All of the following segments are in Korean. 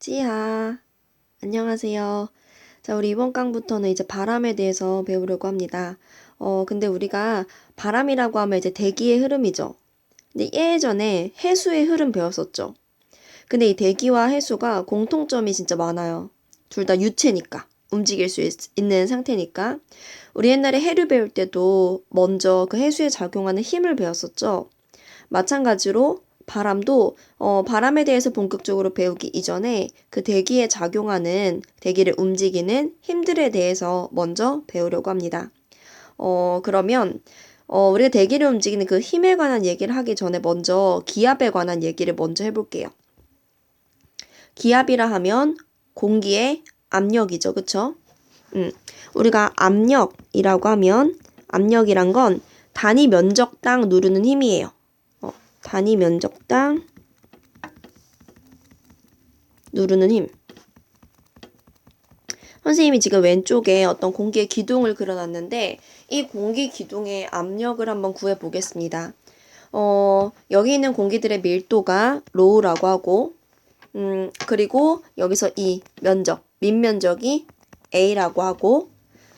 찌하. 안녕하세요. 자, 우리 이번 강부터는 이제 바람에 대해서 배우려고 합니다. 근데 우리가 바람이라고 하면 이제 대기의 흐름이죠. 근데 예전에 해수의 흐름 배웠었죠. 근데 이 대기와 해수가 공통점이 진짜 많아요. 둘 다 유체니까. 움직일 수 있는 상태니까. 우리 옛날에 해류 배울 때도 먼저 그 해수에 작용하는 힘을 배웠었죠. 마찬가지로 바람도 바람에 대해서 본격적으로 배우기 이전에 그 대기에 작용하는 대기를 움직이는 힘들에 대해서 먼저 배우려고 합니다. 그러면 우리가 대기를 움직이는 그 힘에 관한 얘기를 하기 전에 먼저 기압에 관한 얘기를 먼저 해볼게요. 기압이라 하면 공기의 압력이죠. 그쵸? 우리가 압력이라고 하면 압력이란 건 단위 면적당 누르는 힘이에요. 단위 면적당 누르는 힘. 선생님이 지금 왼쪽에 어떤 공기의 기둥을 그려놨는데 이 공기 기둥의 압력을 한번 구해보겠습니다. 여기 있는 공기들의 밀도가 로우라고 하고 그리고 여기서 이 면적, 밑면적이 A라고 하고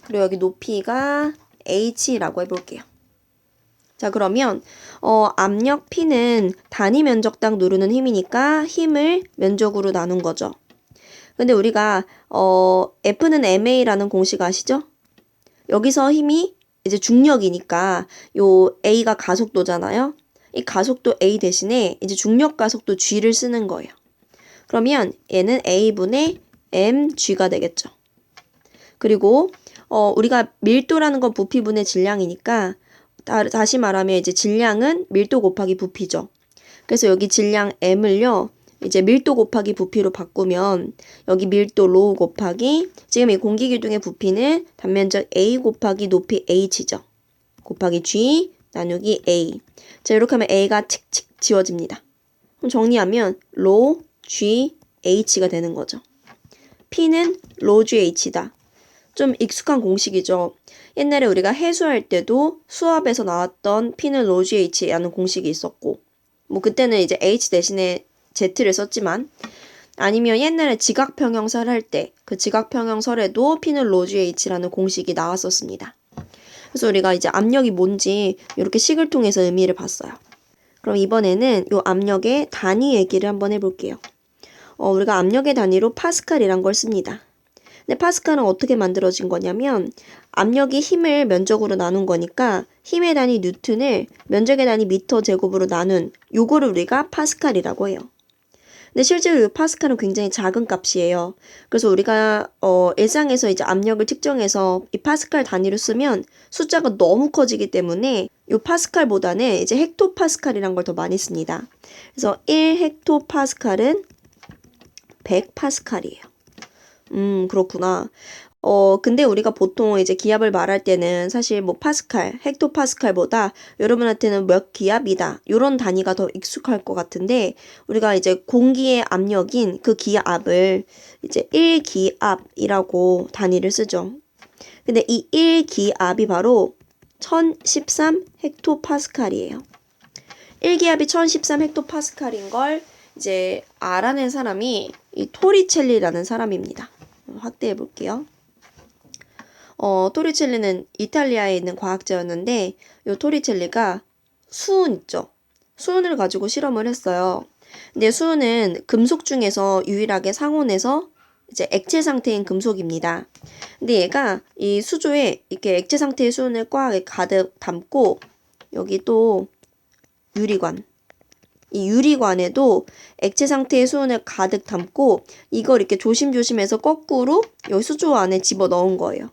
그리고 여기 높이가 H라고 해볼게요. 자, 그러면 압력 P는 단위 면적당 누르는 힘이니까 힘을 면적으로 나눈 거죠. 근데 우리가 F는 ma라는 공식 아시죠? 여기서 힘이 이제 중력이니까 요 A가 가속도잖아요. 이 가속도 A 대신에 이제 중력 가속도 G를 쓰는 거예요. 그러면 얘는 A분의 mg가 되겠죠. 그리고 우리가 밀도라는 건 부피분의 질량이니까 다시 말하면 이제 질량은 밀도 곱하기 부피죠. 그래서 여기 질량 m을요. 이제 밀도 곱하기 부피로 바꾸면 여기 밀도 로우 곱하기 지금 이 공기기둥의 부피는 단면적 A 곱하기 높이 H죠. 곱하기 G 나누기 A. 자, 이렇게 하면 A가 칙칙 지워집니다. 그럼 정리하면 로 G H가 되는 거죠. P는 로 G H다. 좀 익숙한 공식이죠. 옛날에 우리가 해수할 때도 수압에서 나왔던 P는 로 G H라는 공식이 있었고 뭐 그때는 이제 H 대신에 Z를 썼지만 아니면 옛날에 지각평형설 할 때 그 지각평형설에도 P는 로 G H라는 공식이 나왔었습니다. 그래서 우리가 이제 압력이 뭔지 이렇게 식을 통해서 의미를 봤어요. 그럼 이번에는 이 압력의 단위 얘기를 한번 해볼게요. 우리가 압력의 단위로 파스칼이란 걸 씁니다. 근데 파스칼은 어떻게 만들어진 거냐면 압력이 힘을 면적으로 나눈 거니까 힘의 단위 뉴턴을 면적의 단위 미터 제곱으로 나눈 요거를 우리가 파스칼이라고 해요. 근데 실제로 이 파스칼은 굉장히 작은 값이에요. 그래서 우리가 일상에서 이제 압력을 측정해서 이 파스칼 단위로 쓰면 숫자가 너무 커지기 때문에 이 파스칼보다는 이제 헥토파스칼이란 걸 더 많이 씁니다. 그래서 1헥토파스칼은 100파스칼이에요. 그렇구나. 근데 우리가 보통 이제 기압을 말할 때는 사실 뭐 파스칼, 헥토파스칼보다 여러분한테는 몇 기압이다. 요런 단위가 더 익숙할 것 같은데 우리가 이제 공기의 압력인 그 기압을 이제 1기압이라고 단위를 쓰죠. 근데 이 1기압이 바로 1013 헥토파스칼이에요. 1기압이 1013 헥토파스칼인 걸 이제 알아낸 사람이 이 토리첼리라는 사람입니다. 확대해 볼게요. 토리첼리는 이탈리아에 있는 과학자였는데 이 토리첼리가 수은 있죠. 수은을 가지고 실험을 했어요. 근데 수은은 금속 중에서 유일하게 상온에서 이제 액체 상태인 금속입니다. 근데 얘가 이 수조에 이렇게 액체 상태의 수은을 꽉 가득 담고 여기 또 유리관. 이 유리관에도 액체 상태의 수은을 가득 담고 이걸 이렇게 조심조심해서 거꾸로 여기 수조 안에 집어 넣은 거예요.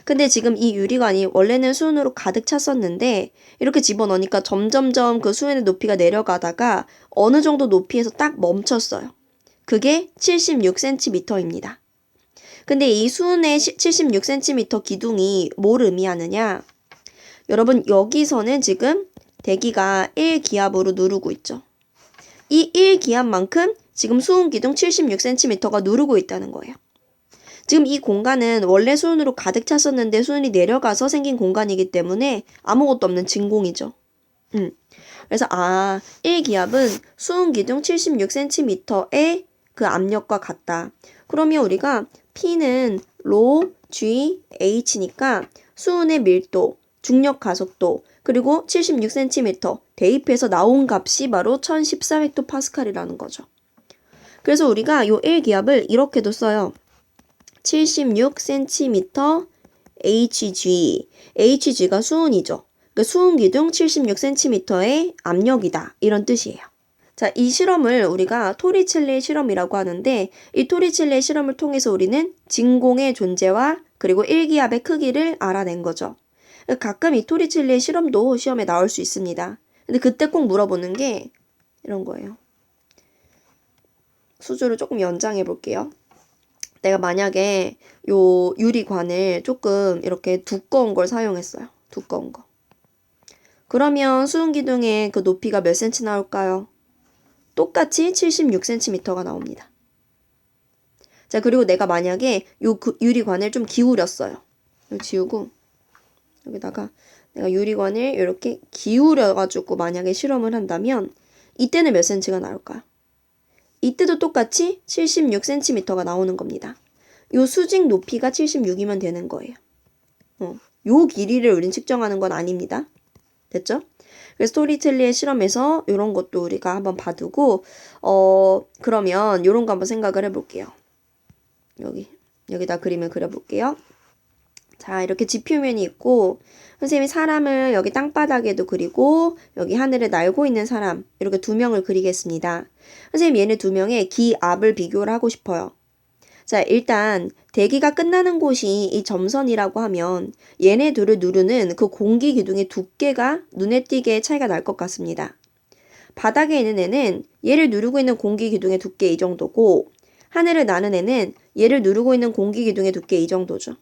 근데 지금 이 유리관이 원래는 수은으로 가득 찼었는데 이렇게 집어 넣으니까 점점점 그 수은의 높이가 내려가다가 어느 정도 높이에서 딱 멈췄어요. 그게 76cm입니다. 근데 이 수은의 76cm 기둥이 뭘 의미하느냐? 여러분 여기서는 지금 대기가 1기압으로 누르고 있죠. 이 1기압만큼 지금 수은 기둥 76cm가 누르고 있다는 거예요. 지금 이 공간은 원래 수은으로 가득 찼었는데 수은이 내려가서 생긴 공간이기 때문에 아무것도 없는 진공이죠. 그래서 1기압은 수은 기둥 76cm의 그 압력과 같다. 그러면 우리가 P는 로 G H니까 수은의 밀도, 중력 가속도, 그리고 76cm 대입해서 나온 값이 바로 1014헥토파스칼이라는 거죠. 그래서 우리가 요 1기압을 이렇게도 써요. 76cm Hg. Hg가 수은이죠. 그러니까 수은 기둥 76cm의 압력이다. 이런 뜻이에요. 자, 이 실험을 우리가 토리첼리의 실험이라고 하는데 이 토리첼리의 실험을 통해서 우리는 진공의 존재와 그리고 1기압의 크기를 알아낸 거죠. 가끔 이 토리첼리의 실험도 시험에 나올 수 있습니다. 근데 그때 꼭 물어보는 게 이런 거예요. 수주를 조금 연장해 볼게요. 내가 만약에 요 유리관을 조금 이렇게 두꺼운 걸 사용했어요. 두꺼운 거. 그러면 수은 기둥의 그 높이가 몇 cm 나올까요? 똑같이 76cm가 나옵니다. 자, 그리고 내가 만약에 요 유리관을 좀 기울였어요. 이거 지우고 여기다가 내가 유리관을 이렇게 기울여가지고 만약에 실험을 한다면 이때는 몇 cm가 나올까요? 이때도 똑같이 76cm가 나오는 겁니다. 요 수직 높이가 76이면 되는 거예요. 요 길이를 우린 측정하는 건 아닙니다. 됐죠? 그래서 토리첼리의 실험에서 이런 것도 우리가 한번 봐두고 그러면 이런 거 한번 생각을 해볼게요. 여기다 그림을 그려볼게요. 자, 이렇게 지표면이 있고 선생님이 사람을 여기 땅바닥에도 그리고 여기 하늘에 날고 있는 사람 이렇게 두 명을 그리겠습니다. 선생님 얘네 두 명의 기압을 비교를 하고 싶어요. 자, 일단 대기가 끝나는 곳이 이 점선이라고 하면 얘네 둘을 누르는 그 공기 기둥의 두께가 눈에 띄게 차이가 날 것 같습니다. 바닥에 있는 애는 얘를 누르고 있는 공기 기둥의 두께 이 정도고 하늘을 나는 애는 얘를 누르고 있는 공기 기둥의 두께 이 정도죠.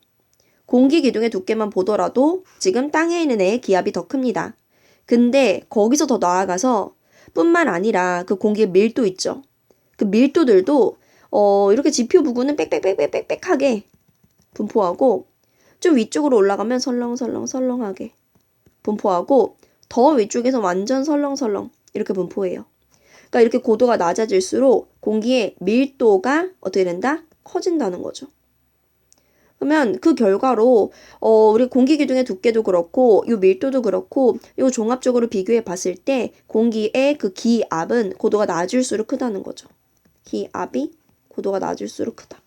공기 기둥의 두께만 보더라도 지금 땅에 있는 애의 기압이 더 큽니다. 근데 거기서 더 나아가서 뿐만 아니라 그 공기의 밀도 있죠. 그 밀도들도 이렇게 지표 부근은 빽빽빽빽빽빽하게 분포하고 좀 위쪽으로 올라가면 설렁설렁설렁하게 분포하고 더 위쪽에서 완전 설렁설렁 이렇게 분포해요. 그러니까 이렇게 고도가 낮아질수록 공기의 밀도가 어떻게 된다? 커진다는 거죠. 그러면 그 결과로 우리 공기 기둥의 두께도 그렇고 이 밀도도 그렇고 이 종합적으로 비교해 봤을 때 공기의 그 기압은 고도가 낮을수록 크다는 거죠. 기압이 고도가 낮을수록 크다.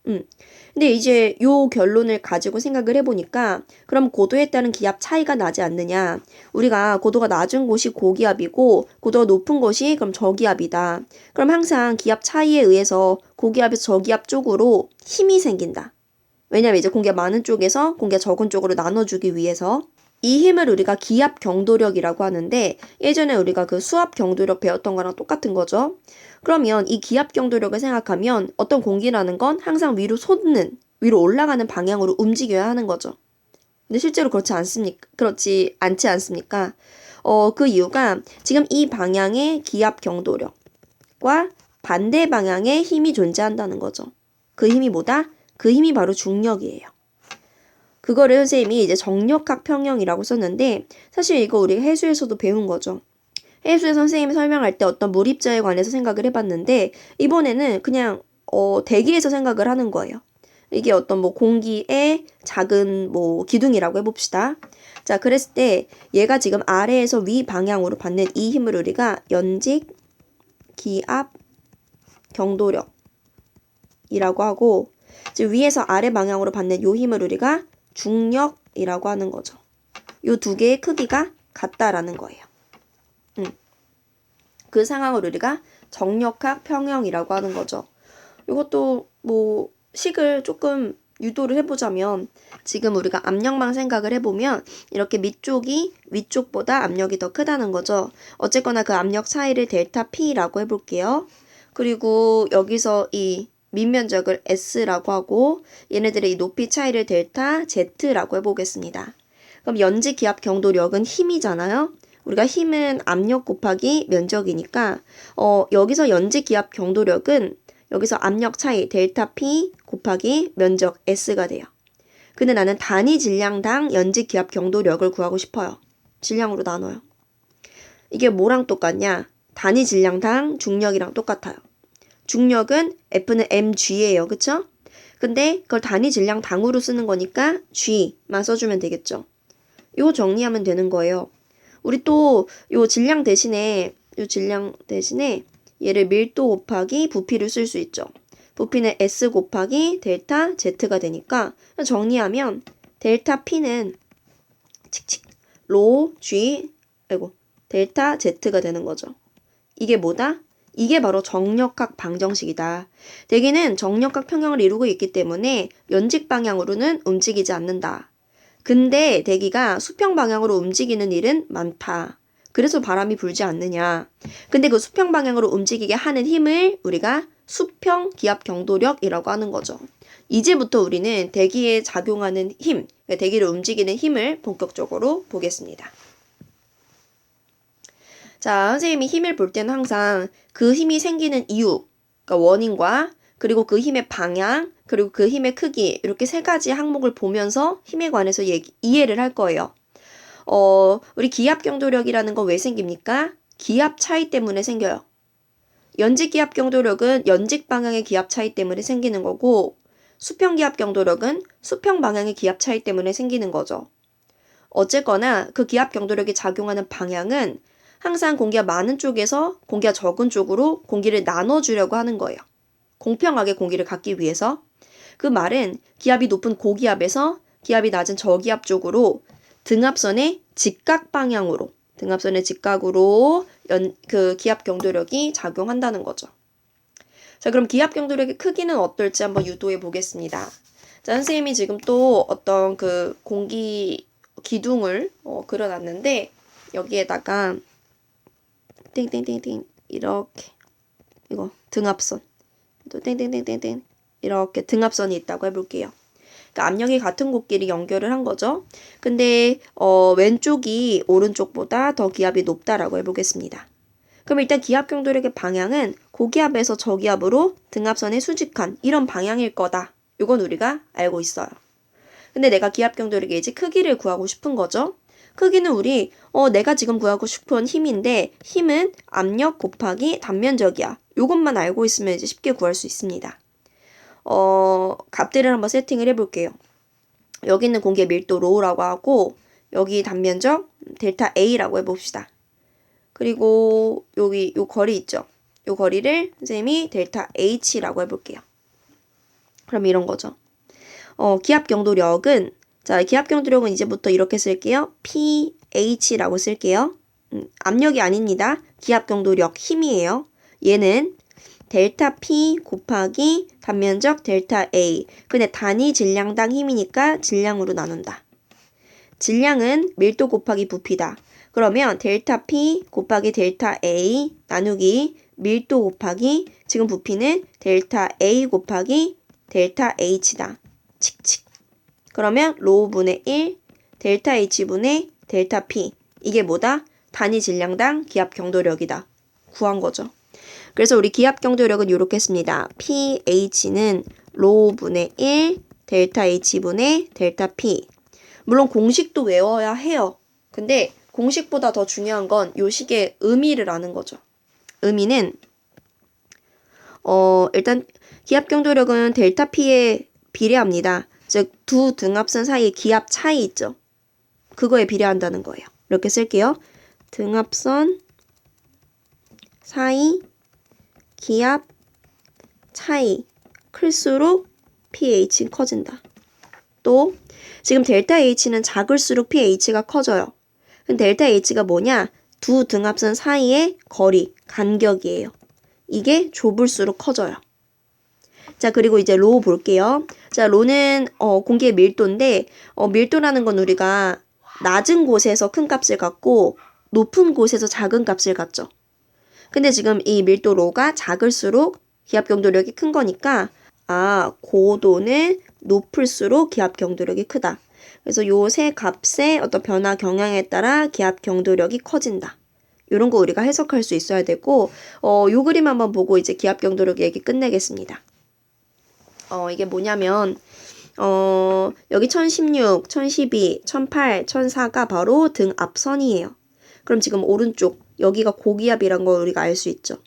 근데 이제 요 결론을 가지고 생각을 해보니까 그럼 고도에 따른 기압 차이가 나지 않느냐. 우리가 고도가 낮은 곳이 고기압이고 고도가 높은 곳이 그럼 저기압이다. 그럼 항상 기압 차이에 의해서 고기압에서 저기압 쪽으로 힘이 생긴다. 왜냐면 이제 공기가 많은 쪽에서 공기가 적은 쪽으로 나눠주기 위해서 이 힘을 우리가 기압 경도력이라고 하는데 예전에 우리가 그 수압 경도력 배웠던 거랑 똑같은 거죠. 그러면 이 기압 경도력을 생각하면 어떤 공기라는 건 항상 위로 솟는, 위로 올라가는 방향으로 움직여야 하는 거죠. 근데 실제로 그렇지 않지 않습니까? 그 이유가 지금 이 방향의 기압 경도력과 반대 방향의 힘이 존재한다는 거죠. 그 힘이 뭐다? 그 힘이 바로 중력이에요. 그거를 선생님이 이제 정력학 평형이라고 썼는데 사실 이거 우리 해수에서도 배운 거죠. 해수에서 선생님이 설명할 때 어떤 물입자에 관해서 생각을 해봤는데 이번에는 그냥 대기에서 생각을 하는 거예요. 이게 어떤 뭐 공기의 작은 뭐 기둥이라고 해봅시다. 자, 그랬을 때 얘가 지금 아래에서 위 방향으로 받는 이 힘을 우리가 연직 기압 경도력이라고 하고 즉 위에서 아래 방향으로 받는 요 힘을 우리가 중력이라고 하는 거죠. 요 두 개의 크기가 같다라는 거예요. 그 상황을 우리가 정력학 평형이라고 하는 거죠. 이것도 뭐 식을 조금 유도를 해보자면 지금 우리가 압력망 생각을 해보면 이렇게 밑쪽이 위쪽보다 압력이 더 크다는 거죠. 어쨌거나 그 압력 차이를 델타 P라고 해볼게요. 그리고 여기서 이 밑면적을 S라고 하고 얘네들의 이 높이 차이를 델타 Z라고 해보겠습니다. 그럼 연지 기압 경도력은 힘이잖아요. 우리가 힘은 압력 곱하기 면적이니까 여기서 연지 기압 경도력은 여기서 압력 차이 델타 P 곱하기 면적 S가 돼요. 근데 나는 단위 질량당 연지 기압 경도력을 구하고 싶어요. 질량으로 나눠요. 이게 뭐랑 똑같냐? 단위 질량당 중력이랑 똑같아요. 중력은 F는 mg예요. 그쵸? 근데 그걸 단위 질량 당으로 쓰는 거니까 g만 써주면 되겠죠. 이거 정리하면 되는 거예요. 우리 또 요 질량 대신에 얘를 밀도 곱하기 부피를 쓸 수 있죠. 부피는 S 곱하기 델타 Z가 되니까 정리하면 델타 P는 로 G 델타 Z가 되는 거죠. 이게 뭐다? 이게 바로 정력학 방정식이다. 대기는 정력학 평형을 이루고 있기 때문에 연직 방향으로는 움직이지 않는다. 근데 대기가 수평 방향으로 움직이는 일은 많다. 그래서 바람이 불지 않느냐. 근데 그 수평 방향으로 움직이게 하는 힘을 우리가 수평 기압 경도력이라고 하는 거죠. 이제부터 우리는 대기에 작용하는 힘, 대기를 움직이는 힘을 본격적으로 보겠습니다. 자, 선생님이 힘을 볼 때는 항상 그 힘이 생기는 이유, 그러니까 원인과 그리고 그 힘의 방향, 그리고 그 힘의 크기 이렇게 세 가지 항목을 보면서 힘에 관해서 이해를 할 거예요. 우리 기압 경도력이라는 건 왜 생깁니까? 기압 차이 때문에 생겨요. 연직 기압 경도력은 연직 방향의 기압 차이 때문에 생기는 거고 수평 기압 경도력은 수평 방향의 기압 차이 때문에 생기는 거죠. 어쨌거나 그 기압 경도력이 작용하는 방향은 항상 공기가 많은 쪽에서 공기가 적은 쪽으로 공기를 나눠주려고 하는 거예요. 공평하게 공기를 갖기 위해서. 그 말은 기압이 높은 고기압에서 기압이 낮은 저기압 쪽으로 등압선의 직각 방향으로 등압선의 직각으로 그 기압 경도력이 작용한다는 거죠. 자, 그럼 기압 경도력의 크기는 어떨지 한번 유도해 보겠습니다. 자, 선생님이 지금 또 어떤 그 공기 기둥을 그려놨는데 여기에다가 땡땡땡땡 이렇게 이거 등압선 또 땡땡땡땡땡 이렇게 등압선이 있다고 해볼게요. 그러니까 압력이 같은 곳끼리 연결을 한 거죠. 근데 왼쪽이 오른쪽보다 더 기압이 높다라고 해보겠습니다. 그럼 일단 기압 경도력의 방향은 고기압에서 저기압으로 등압선에 수직한 이런 방향일 거다. 이건 우리가 알고 있어요. 근데 내가 기압 경도력의 이제 크기를 구하고 싶은 거죠. 크기는 우리 내가 지금 구하고 싶은 힘인데 힘은 압력 곱하기 단면적이야. 이것만 알고 있으면 이제 쉽게 구할 수 있습니다. 값들을 한번 세팅을 해볼게요. 여기 있는 공기의 밀도 로우라고 하고 여기 단면적 델타 A라고 해봅시다. 그리고 여기 요 거리 있죠. 요 거리를 선생님이 델타 H라고 해볼게요. 그럼 이런 거죠. 기압 경도력은 자, 기압 경도력은 이제부터 이렇게 쓸게요. pH라고 쓸게요. 압력이 아닙니다. 기압 경도력 힘이에요. 얘는 델타 P 곱하기 단면적 델타 A. 근데 단위 질량당 힘이니까 질량으로 나눈다. 질량은 밀도 곱하기 부피다. 그러면 델타 P 곱하기 델타 A 나누기 밀도 곱하기 지금 부피는 델타 A 곱하기 델타 H다. 칙칙. 그러면 로우분의 1 델타 H분의 델타 P. 이게 뭐다? 단위 질량당 기압 경도력이다. 구한 거죠. 그래서 우리 기압 경도력은 이렇게 했습니다. pH는 로우분의 1 델타 H분의 델타 P. 물론 공식도 외워야 해요. 근데 공식보다 더 중요한 건 요 식의 의미를 아는 거죠. 의미는 일단 기압 경도력은 델타 P에 비례합니다. 즉 두 등압선 사이의 기압 차이 있죠. 그거에 비례한다는 거예요. 이렇게 쓸게요. 등압선 사이 기압 차이 클수록 pH 커진다. 또 지금 델타 H는 작을수록 pH가 커져요. 그럼 델타 H가 뭐냐? 두 등압선 사이의 거리, 간격이에요. 이게 좁을수록 커져요. 자, 그리고 이제 로 볼게요. 자, 로는 공기의 밀도인데 밀도라는 건 우리가 낮은 곳에서 큰 값을 갖고 높은 곳에서 작은 값을 갖죠. 근데 지금 이 밀도 로가 작을수록 기압 경도력이 큰 거니까 고도는 높을수록 기압 경도력이 크다. 그래서 요 세 값의 어떤 변화 경향에 따라 기압 경도력이 커진다. 이런 거 우리가 해석할 수 있어야 되고 요 그림 한번 보고 이제 기압 경도력 얘기 끝내겠습니다. 이게 뭐냐면 여기 1016, 1012, 1008, 1004가 바로 등압선이에요. 그럼 지금 오른쪽 여기가 고기압이란 걸 우리가 알 수 있죠.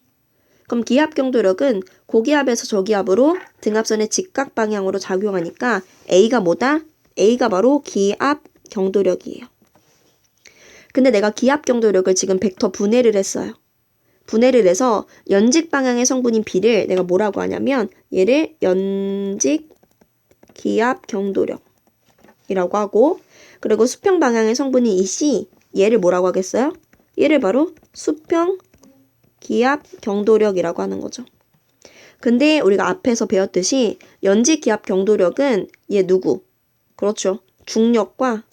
그럼 기압 경도력은 고기압에서 저기압으로 등압선의 직각 방향으로 작용하니까 A가 뭐다? A가 바로 기압 경도력이에요. 근데 내가 기압 경도력을 지금 벡터 분해를 했어요. 분해를 해서 연직 방향의 성분인 B를 내가 뭐라고 하냐면 얘를 연직 기압 경도력이라고 하고, 그리고 수평 방향의 성분인 이 C, 얘를 뭐라고 하겠어요? 얘를 바로 수평 기압 경도력이라고 하는 거죠. 근데 우리가 앞에서 배웠듯이 연직 기압 경도력은 얘 누구? 그렇죠. 중력과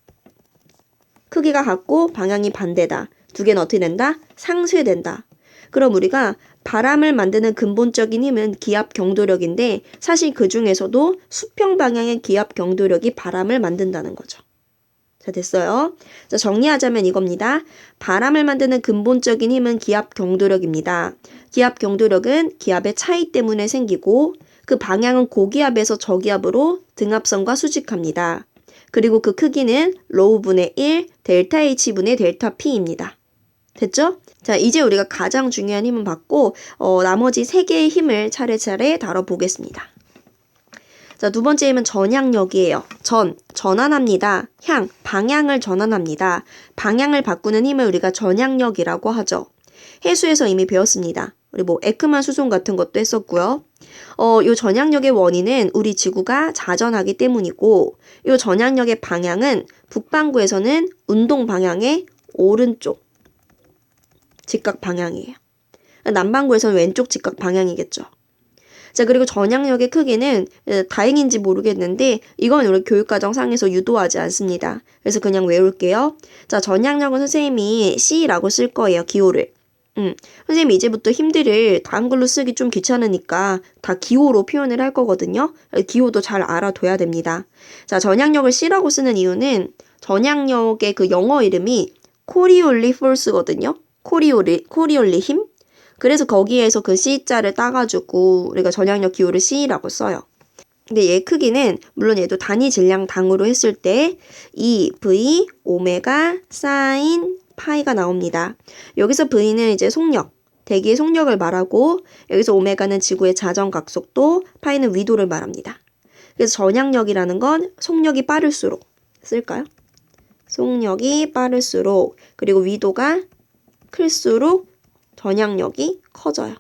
크기가 같고 방향이 반대다. 두 개는 어떻게 된다? 상쇄된다. 그럼 우리가 바람을 만드는 근본적인 힘은 기압 경도력인데 사실 그 중에서도 수평 방향의 기압 경도력이 바람을 만든다는 거죠. 자, 됐어요. 자, 정리하자면 이겁니다. 바람을 만드는 근본적인 힘은 기압 경도력입니다. 기압 경도력은 기압의 차이 때문에 생기고 그 방향은 고기압에서 저기압으로 등압선과 수직합니다. 그리고 그 크기는 로우분의 1 델타 H분의 델타 P입니다. 됐죠? 자, 이제 우리가 가장 중요한 힘은 봤고 나머지 3개의 힘을 차례차례 다뤄보겠습니다. 자, 두 번째 힘은 전향력이에요. 전환합니다. 방향을 전환합니다. 방향을 바꾸는 힘을 우리가 전향력이라고 하죠. 해수에서 이미 배웠습니다. 우리 에크만 수송 같은 것도 했었고요. 요 전향력의 원인은 우리 지구가 자전하기 때문이고, 요 전향력의 방향은 북반구에서는 운동 방향의 오른쪽 직각 방향이에요. 남반구에서는 왼쪽 직각 방향이겠죠. 자, 그리고 전향력의 크기는 다행인지 모르겠는데 이건 우리 교육과정상에서 유도하지 않습니다. 그래서 그냥 외울게요. 자, 전향력은 선생님이 C라고 쓸 거예요. 기호를. 선생님이 이제부터 힘들을 한글로 쓰기 좀 귀찮으니까 다 기호로 표현을 할 거거든요. 기호도 잘 알아둬야 됩니다. 자, 전향력을 C라고 쓰는 이유는 전향력의 그 영어 이름이 코리올리 폴스거든요. 코리올리 힘? 그래서 거기에서 그 C자를 따가지고 우리가 전향력 기호를 C라고 써요. 근데 얘 크기는 물론 얘도 단위 질량 당으로 했을 때 2V 오메가 사인 파이가 나옵니다. 여기서 V는 이제 속력, 대기의 속력을 말하고 여기서 오메가는 지구의 자전 각속도, 파이는 위도를 말합니다. 그래서 전향력이라는 건 속력이 빠를수록 쓸까요? 속력이 빠를수록 그리고 위도가 클수록 전향력이 커져요.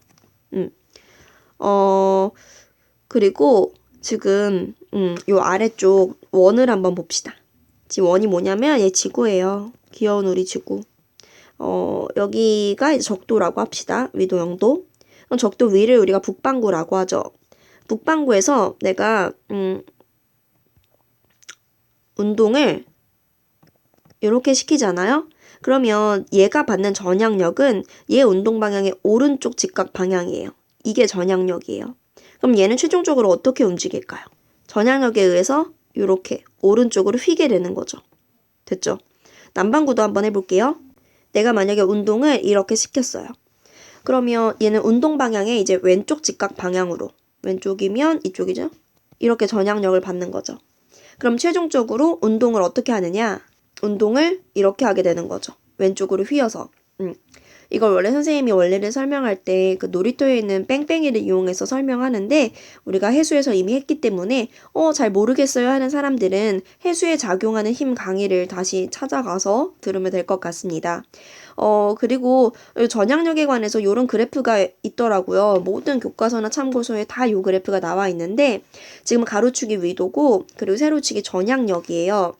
그리고 지금 요 아래쪽 원을 한번 봅시다. 지금 원이 뭐냐면 얘 지구예요. 귀여운 우리 지구. 여기가 이제 적도라고 합시다. 위도 0도. 그럼 적도 위를 우리가 북반구라고 하죠. 북반구에서 내가 운동을 이렇게 시키잖아요. 그러면 얘가 받는 전향력은 얘 운동 방향의 오른쪽 직각 방향이에요. 이게 전향력이에요. 그럼 얘는 최종적으로 어떻게 움직일까요? 전향력에 의해서 이렇게 오른쪽으로 휘게 되는 거죠. 됐죠? 남반구도 한번 해볼게요. 내가 만약에 운동을 이렇게 시켰어요. 그러면 얘는 운동 방향의 이제 왼쪽 직각 방향으로, 왼쪽이면 이쪽이죠? 이렇게 전향력을 받는 거죠. 그럼 최종적으로 운동을 어떻게 하느냐? 운동을 이렇게 하게 되는 거죠. 왼쪽으로 휘어서. 이걸 원래 선생님이 원리를 설명할 때 그 놀이터에 있는 뺑뺑이를 이용해서 설명하는데 우리가 해수에서 이미 했기 때문에 잘 모르겠어요 하는 사람들은 해수에 작용하는 힘 강의를 다시 찾아가서 들으면 될 것 같습니다. 그리고 전향력에 관해서 이런 그래프가 있더라고요. 모든 교과서나 참고서에 다 이 그래프가 나와 있는데 지금 가로축이 위도고 그리고 세로축이 전향력이에요.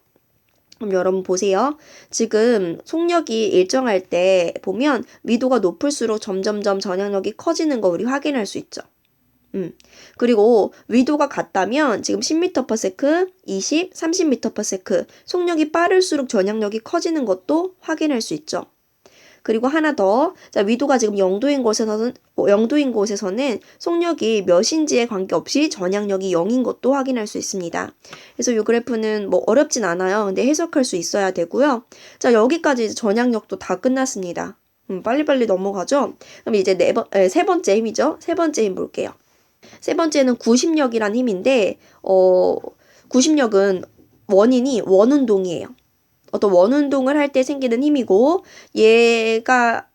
그럼 여러분 보세요. 지금 속력이 일정할 때 보면 위도가 높을수록 점점점 전향력이 커지는 거 우리 확인할 수 있죠. 그리고 위도가 같다면 지금 10m/s, 20, 30m/s 속력이 빠를수록 전향력이 커지는 것도 확인할 수 있죠. 그리고 하나 더, 자, 위도가 지금 0도인 곳에서는 속력이 몇인지에 관계없이 전향력이 0인 것도 확인할 수 있습니다. 그래서 이 그래프는 어렵진 않아요. 근데 해석할 수 있어야 되고요. 자, 여기까지 이제 전향력도 다 끝났습니다. 빨리빨리 넘어가죠. 그럼 이제 세 번째 힘이죠. 세 번째 힘 볼게요. 세 번째는 구심력이란 힘인데, 구심력은 원인이 원운동이에요. 어떤 원운동을 할 때 생기는 힘이고 얘가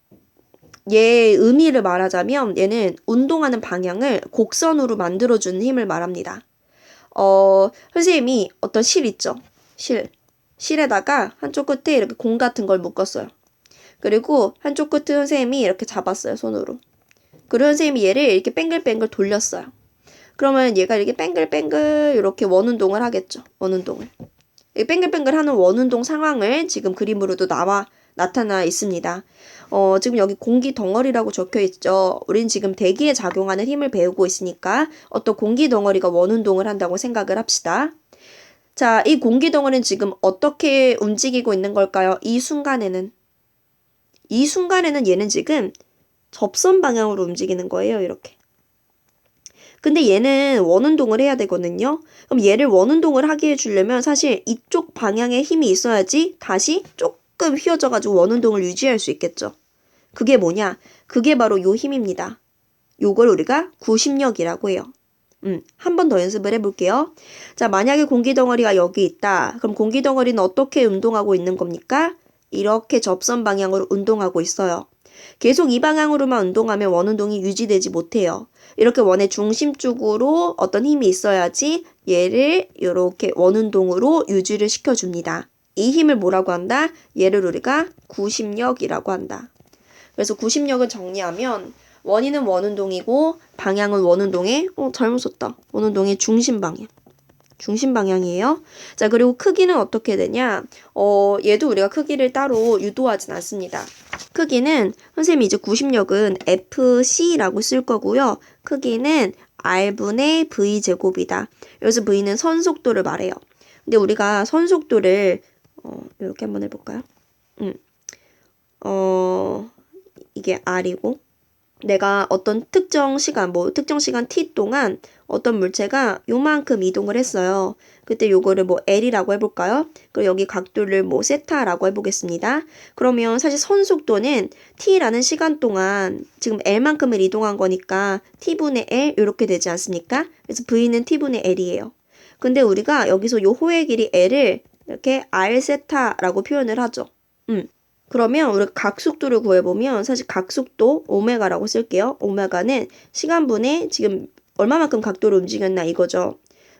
얘 의미를 말하자면 얘는 운동하는 방향을 곡선으로 만들어주는 힘을 말합니다. 선생님이 어떤 실 있죠? 실에다가 한쪽 끝에 이렇게 공 같은 걸 묶었어요. 그리고 한쪽 끝을 선생님이 이렇게 잡았어요, 손으로. 그리고 선생님이 얘를 이렇게 뱅글뱅글 돌렸어요. 그러면 얘가 이렇게 뱅글뱅글 이렇게 원운동을 하겠죠. 원운동을. 이 뱅글뱅글 하는 원운동 상황을 지금 그림으로도 나타나 있습니다. 지금 여기 공기 덩어리라고 적혀 있죠. 우린 지금 대기에 작용하는 힘을 배우고 있으니까 어떤 공기 덩어리가 원운동을 한다고 생각을 합시다. 자, 이 공기 덩어리는 지금 어떻게 움직이고 있는 걸까요? 이 순간에는 얘는 지금 접선 방향으로 움직이는 거예요. 이렇게. 근데 얘는 원운동을 해야 되거든요. 그럼 얘를 원운동을 하게 해주려면 사실 이쪽 방향에 힘이 있어야지 다시 조금 휘어져가지고 원운동을 유지할 수 있겠죠. 그게 뭐냐? 그게 바로 요 힘입니다. 요걸 우리가 구심력이라고 해요. 한 번 더 연습을 해볼게요. 자, 만약에 공기덩어리가 여기 있다. 그럼 공기덩어리는 어떻게 운동하고 있는 겁니까? 이렇게 접선 방향으로 운동하고 있어요. 계속 이 방향으로만 운동하면 원운동이 유지되지 못해요. 이렇게 원의 중심 쪽으로 어떤 힘이 있어야지 얘를 이렇게 원운동으로 유지를 시켜줍니다. 이 힘을 뭐라고 한다? 얘를 우리가 구심력이라고 한다. 그래서 구심력을 정리하면 원인은 원운동이고 방향은 원운동의 잘못 썼다. 원운동의 중심 방향. 중심 방향이에요. 자, 그리고 크기는 어떻게 되냐? 얘도 우리가 크기를 따로 유도하진 않습니다. 크기는 선생님이 이제 구심력은 FC라고 쓸 거고요. 크기는 R분의 V 제곱이다. 여기서 V는 선속도를 말해요. 근데 우리가 선속도를 이렇게 한번 해볼까요? 이게 R이고 내가 어떤 특정 시간 T 동안 어떤 물체가 요만큼 이동을 했어요. 그때 요거를 L이라고 해볼까요? 그리고 여기 각도를 세타라고 해보겠습니다. 그러면 사실 선속도는 T라는 시간 동안 지금 L만큼을 이동한 거니까 T분의 L 이렇게 되지 않습니까? 그래서 V는 T분의 L이에요. 근데 우리가 여기서 요 호의 길이 L을 이렇게 R 세타라고 표현을 하죠. 그러면 우리가 각속도를 구해보면 사실 각속도 오메가라고 쓸게요. 오메가는 시간분의 지금 얼마만큼 각도를 움직였나 이거죠.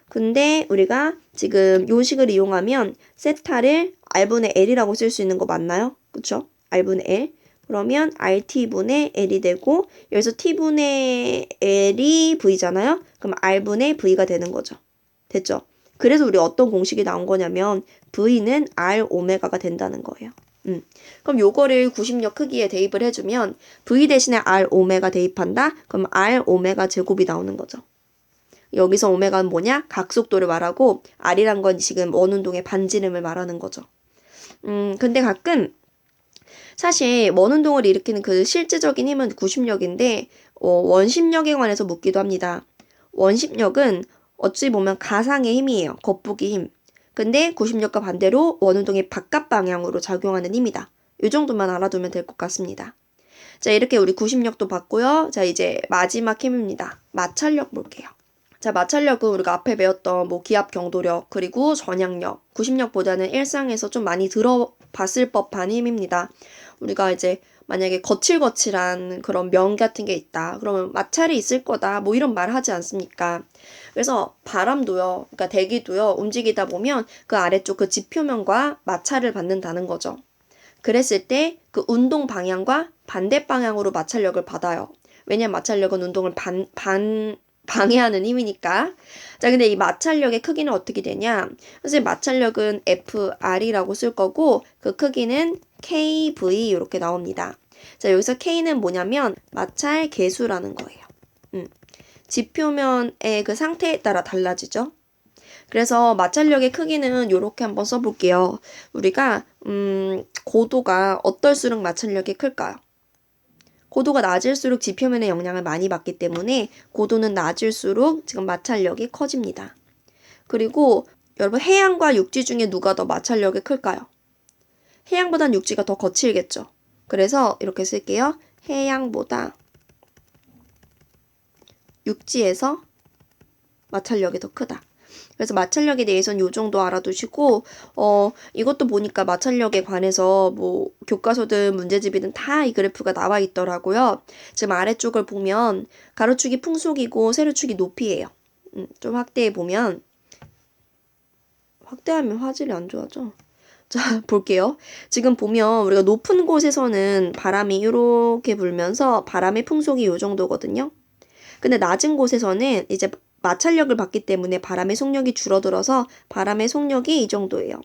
근데 우리가 지금 요 식을 이용하면 세타를 R분의 L이라고 쓸 수 있는 거 맞나요? 그쵸? R분의 L. 그러면 RT분의 L이 되고 여기서 T분의 L이 V잖아요? 그럼 R분의 V가 되는 거죠. 됐죠? 그래서 우리 어떤 공식이 나온 거냐면 V는 R 오메가가 된다는 거예요. 그럼 요거를 구심력 크기에 대입을 해주면 V 대신에 R 오메가 대입한다? 그럼 R 오메가 제곱이 나오는 거죠. 여기서 오메가는 뭐냐? 각속도를 말하고 R이란 건 지금 원운동의 반지름을 말하는 거죠. 근데 가끔 사실 원운동을 일으키는 그 실제적인 힘은 구심력인데 원심력에 관해서 묻기도 합니다. 원심력은 어찌 보면 가상의 힘이에요. 겉보기 힘. 근데 구심력과 반대로 원운동의 바깥 방향으로 작용하는 힘이다. 이 정도만 알아두면 될 것 같습니다. 자, 이렇게 우리 구심력도 봤고요. 자, 이제 마지막 힘입니다. 마찰력 볼게요. 자, 마찰력은 우리가 앞에 배웠던 기압 경도력 그리고 전향력, 구심력보다는 일상에서 좀 많이 들어봤을 법한 힘입니다. 우리가 이제 만약에 거칠거칠한 그런 면 같은 게 있다. 그러면 마찰이 있을 거다. 이런 말 하지 않습니까? 그래서 바람도요. 그러니까 대기도요. 움직이다 보면 그 아래쪽 그 지표면과 마찰을 받는다는 거죠. 그랬을 때 그 운동 방향과 반대 방향으로 마찰력을 받아요. 왜냐면 마찰력은 운동을 방해하는 힘이니까. 자, 근데 이 마찰력의 크기는 어떻게 되냐? 사실 마찰력은 FR이라고 쓸 거고 그 크기는 KV 이렇게 나옵니다. 자, 여기서 K는 뭐냐면 마찰 계수라는 거예요. 지표면의 그 상태에 따라 달라지죠. 그래서 마찰력의 크기는 이렇게 한번 써볼게요. 우리가 고도가 어떨수록 마찰력이 클까요? 고도가 낮을수록 지표면의 영향을 많이 받기 때문에 고도는 낮을수록 지금 마찰력이 커집니다. 그리고 여러분 해양과 육지 중에 누가 더 마찰력이 클까요? 해양보단 육지가 더 거칠겠죠. 그래서 이렇게 쓸게요. 해양보다 육지에서 마찰력이 더 크다. 그래서 마찰력에 대해서는 요 정도 알아두시고, 이것도 보니까 마찰력에 관해서 뭐 교과서든 문제집이든 다 이 그래프가 나와 있더라고요. 지금 아래쪽을 보면 가로축이 풍속이고 세로축이 높이예요. 좀 확대해 보면, 확대하면 화질이 안 좋아져. 자, 볼게요. 지금 보면 우리가 높은 곳에서는 바람이 이렇게 불면서 바람의 풍속이 요 정도거든요. 근데 낮은 곳에서는 이제 마찰력을 받기 때문에 바람의 속력이 줄어들어서 바람의 속력이 이 정도예요.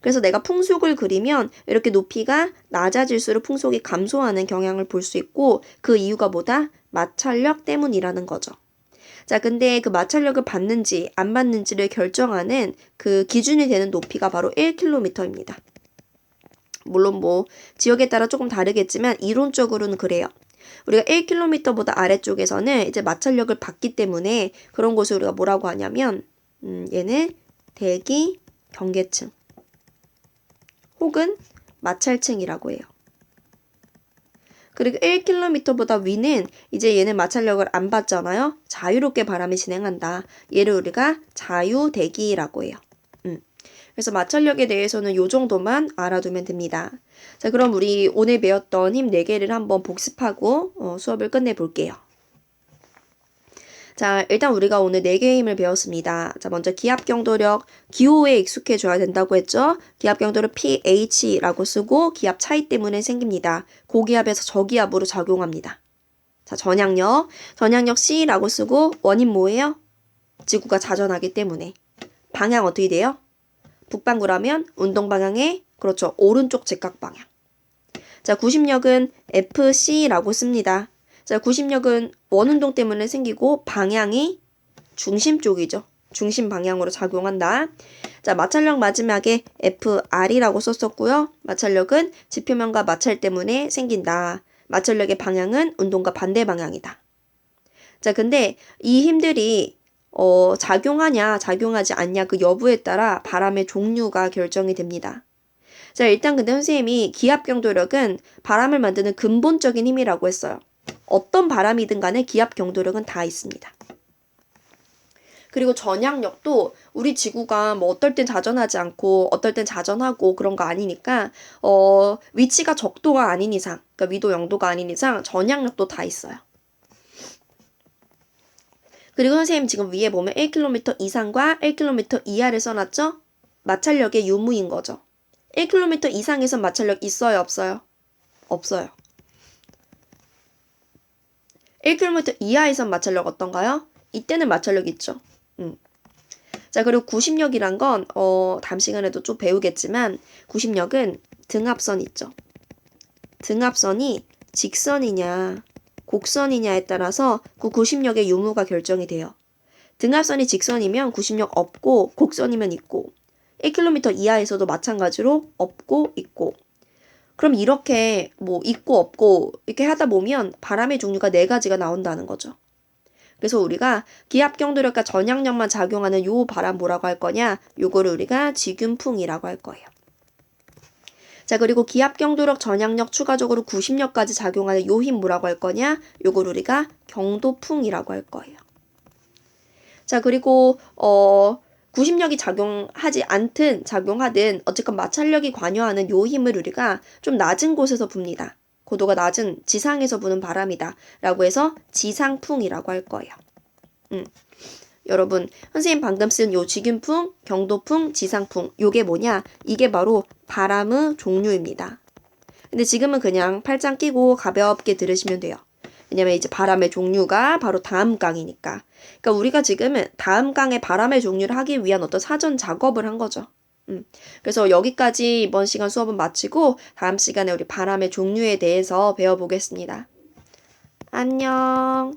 그래서 내가 풍속을 그리면 이렇게 높이가 낮아질수록 풍속이 감소하는 경향을 볼 수 있고 그 이유가 뭐다? 마찰력 때문이라는 거죠. 자, 근데 그 마찰력을 받는지 안 받는지를 결정하는 그 기준이 되는 높이가 바로 1km입니다. 물론 뭐 지역에 따라 조금 다르겠지만 이론적으로는 그래요. 우리가 1km보다 아래쪽에서는 이제 마찰력을 받기 때문에 그런 곳을 우리가 뭐라고 하냐면 얘는 대기 경계층 혹은 마찰층이라고 해요. 그리고 1km보다 위는 이제 얘는 마찰력을 안 받잖아요. 자유롭게 바람이 진행한다. 얘를 우리가 자유대기라고 해요. 그래서 마찰력에 대해서는 요 정도만 알아두면 됩니다. 자, 그럼 우리 오늘 배웠던 힘 4개를 한번 복습하고 수업을 끝내볼게요. 자, 일단 우리가 오늘 4개의 힘을 배웠습니다. 자, 먼저 기압경도력, 기호에 익숙해져야 된다고 했죠. 기압경도력 pH라고 쓰고 기압 차이 때문에 생깁니다. 고기압에서 저기압으로 작용합니다. 자, 전향력 C라고 쓰고 원인 뭐예요? 지구가 자전하기 때문에. 방향 어떻게 돼요? 북반구라면 운동 방향의 그렇죠. 오른쪽 직각 방향. 자, 구심력은 FC라고 씁니다. 자, 구심력은 원운동 때문에 생기고 방향이 중심 쪽이죠. 중심 방향으로 작용한다. 자, 마찰력 마지막에 FR이라고 썼었고요. 마찰력은 지표면과 마찰 때문에 생긴다. 마찰력의 방향은 운동과 반대 방향이다. 자, 근데 이 힘들이 작용하냐, 작용하지 않냐 그 여부에 따라 바람의 종류가 결정이 됩니다. 자, 일단 근데 선생님이 기압경도력은 바람을 만드는 근본적인 힘이라고 했어요. 어떤 바람이든 간에 기압경도력은 다 있습니다. 그리고 전향력도 우리 지구가 뭐 어떨 땐 자전하지 않고 어떨 땐 자전하고 그런 거 아니니까 위치가 적도가 아닌 이상, 그러니까 위도 0도가 아닌 이상 전향력도 다 있어요. 그리고 선생님 지금 위에 보면 1km 이상과 1km 이하를 써놨죠? 마찰력의 유무인 거죠. 1km 이상에선 마찰력 있어요, 없어요? 없어요. 1km 이하에선 마찰력 어떤가요? 이때는 마찰력 있죠. 자, 그리고 구심력이란 건 다음 시간에도 좀 배우겠지만 구심력은 등압선 있죠. 등압선이 직선이냐 곡선이냐에 따라서 그 구심력의 유무가 결정이 돼요. 등압선이 직선이면 구심력 없고 곡선이면 있고 1km 이하에서도 마찬가지로 없고 있고 그럼 이렇게 뭐 있고 없고 이렇게 하다 보면 바람의 종류가 4가지가 나온다는 거죠. 그래서 우리가 기압경도력과 전향력만 작용하는 요 바람 뭐라고 할 거냐? 요거를 우리가 지균풍이라고 할 거예요. 자, 그리고 기압경도력, 전향력, 추가적으로 구심력까지 작용하는 요 힘 뭐라고 할 거냐? 요걸 우리가 경도풍이라고 할 거예요. 자, 그리고 구심력이 작용하지 않든 작용하든 어쨌건 마찰력이 관여하는 요 힘을 우리가 좀 낮은 곳에서 붑니다. 고도가 낮은 지상에서 부는 바람이다 라고 해서 지상풍이라고 할 거예요. 여러분 선생님 방금 쓴 요 지균풍, 경도풍, 지상풍 요게 뭐냐? 이게 바로 바람의 종류입니다. 근데 지금은 그냥 팔짱 끼고 가볍게 들으시면 돼요. 왜냐면 이제 바람의 종류가 바로 다음 강이니까. 그러니까 우리가 지금은 다음 강의 바람의 종류를 하기 위한 어떤 사전 작업을 한 거죠. 그래서 여기까지 이번 시간 수업은 마치고 다음 시간에 우리 바람의 종류에 대해서 배워보겠습니다. 안녕.